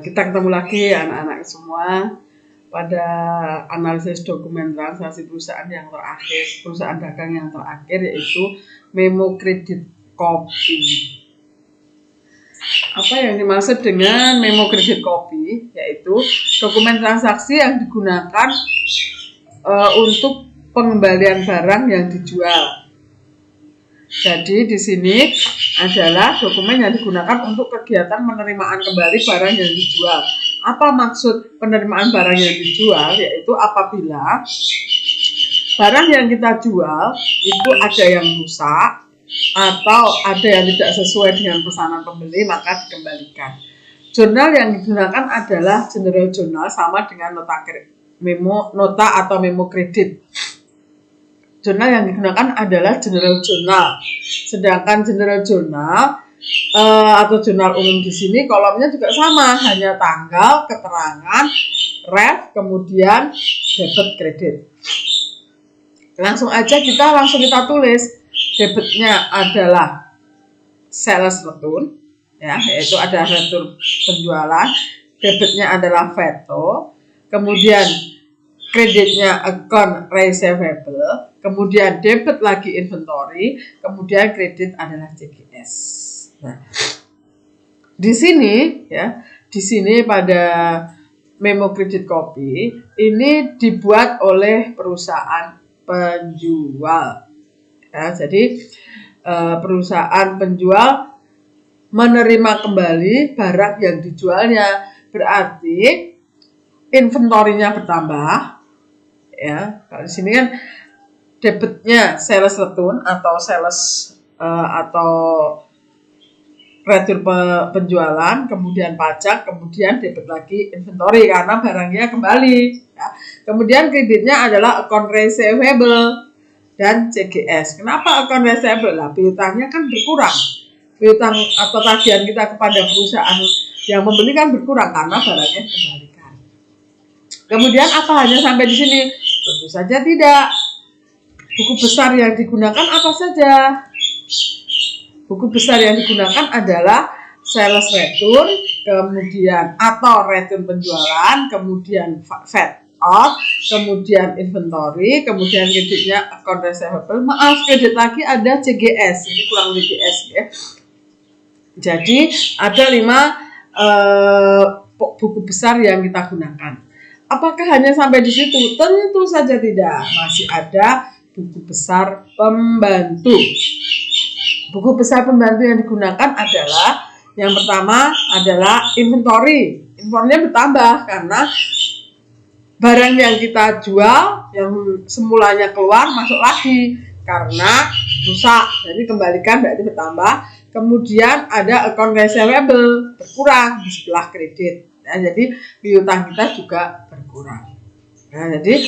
Kita ketemu lagi anak-anak semua pada analisis dokumen transaksi perusahaan yang terakhir, perusahaan dagang yang terakhir, yaitu memo kredit kopi. Apa yang dimaksud dengan memo kredit kopi? Yaitu dokumen transaksi yang digunakan untuk pengembalian barang yang dijual. Jadi di sini adalah dokumen yang digunakan untuk kegiatan penerimaan kembali barang yang dijual. Apa maksud penerimaan barang yang dijual? Yaitu apabila barang yang kita jual itu ada yang rusak atau ada yang tidak sesuai dengan pesanan pembeli, maka dikembalikan. Jurnal yang digunakan adalah general journal, sama dengan nota atau memo kredit. Jurnal yang digunakan adalah general journal. Sedangkan general journal atau jurnal umum di sini kolomnya juga sama, hanya tanggal, keterangan, ref, kemudian debit kredit. Langsung kita tulis. Debitnya adalah sales return, ya, yaitu ada return penjualan. Debitnya adalah veto. Kemudian kreditnya account receivable, kemudian debit lagi inventory, kemudian kredit adalah CGS. Nah, di sini pada memo kredit kopi ini dibuat oleh perusahaan penjual. Ya, jadi perusahaan penjual menerima kembali barang yang dijualnya, berarti inventorinya bertambah. Ya, kalau di sini kan debitnya sales return atau atau retur penjualan, kemudian pajak, kemudian debit lagi inventory karena barangnya kembali. Ya. Kemudian kreditnya adalah account receivable dan CGS. Kenapa account receivable? Lah, piutangnya kan berkurang. Piutang atau tagihan kita kepada perusahaan yang membeli kan berkurang karena barangnya dikembalikan. Kemudian apa hanya sampai di sini? Tentu saja tidak. Buku besar yang digunakan apa saja? Buku besar yang digunakan adalah sales return, kemudian atau return penjualan, kemudian VAT out, kemudian inventory, kemudian kreditnya account receivable. Maaf, kredit lagi ada CGS. Ini kurang CGS ya. Jadi ada 5 buku besar yang kita gunakan. Apakah hanya sampai di situ? Tentu saja tidak. Masih ada buku besar pembantu. Buku besar pembantu yang digunakan adalah yang pertama adalah inventory. Inventory-nya bertambah karena barang yang kita jual yang semulanya keluar masuk lagi karena rusak. Jadi kembalikan berarti bertambah. Kemudian ada account receivable berkurang di sebelah kredit. Ya, jadi piutang kita juga berkurang. Nah, jadi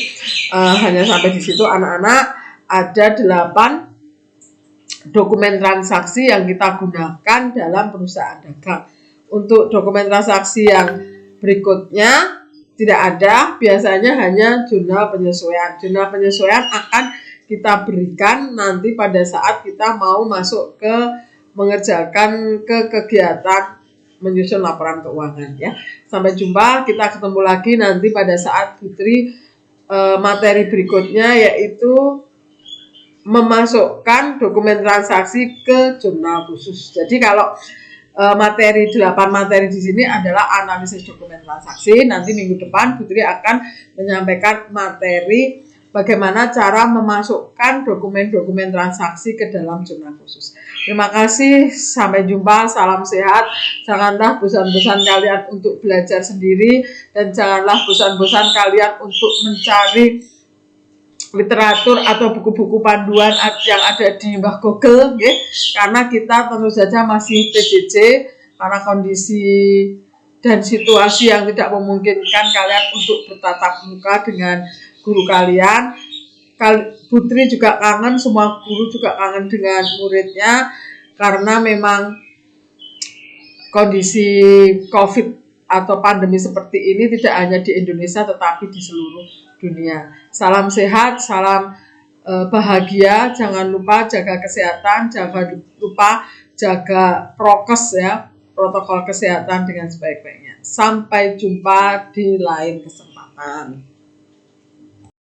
hanya sampai di situ anak-anak. Ada 8 dokumen transaksi yang kita gunakan dalam perusahaan dagang. Untuk dokumen transaksi yang berikutnya tidak ada, biasanya hanya jurnal penyesuaian. Jurnal penyesuaian akan kita berikan nanti pada saat kita mau masuk ke mengerjakan kegiatan menyusun laporan keuangan ya. Sampai jumpa, kita ketemu lagi nanti pada saat Putri materi berikutnya, yaitu memasukkan dokumen transaksi ke jurnal khusus. Jadi kalau 8 materi di sini adalah analisis dokumen transaksi. Nanti minggu depan Putri akan menyampaikan materi bagaimana cara memasukkan dokumen-dokumen transaksi ke dalam jurnal khusus. Terima kasih, sampai jumpa, salam sehat. Janganlah bosan-bosan kalian untuk belajar sendiri, dan janganlah bosan-bosan kalian untuk mencari literatur atau buku-buku panduan yang ada di Mbah Google, ya. Karena kita tentu saja masih PJJ, karena kondisi dan situasi yang tidak memungkinkan kalian untuk bertatap muka dengan guru kalian. Putri juga kangen, semua guru juga kangen dengan muridnya, karena memang kondisi COVID atau pandemi seperti ini tidak hanya di Indonesia tetapi di seluruh dunia. Salam sehat, salam bahagia, jangan lupa jaga kesehatan, jangan lupa jaga prokes ya, protokol kesehatan dengan sebaik-baiknya. Sampai jumpa di lain kesempatan.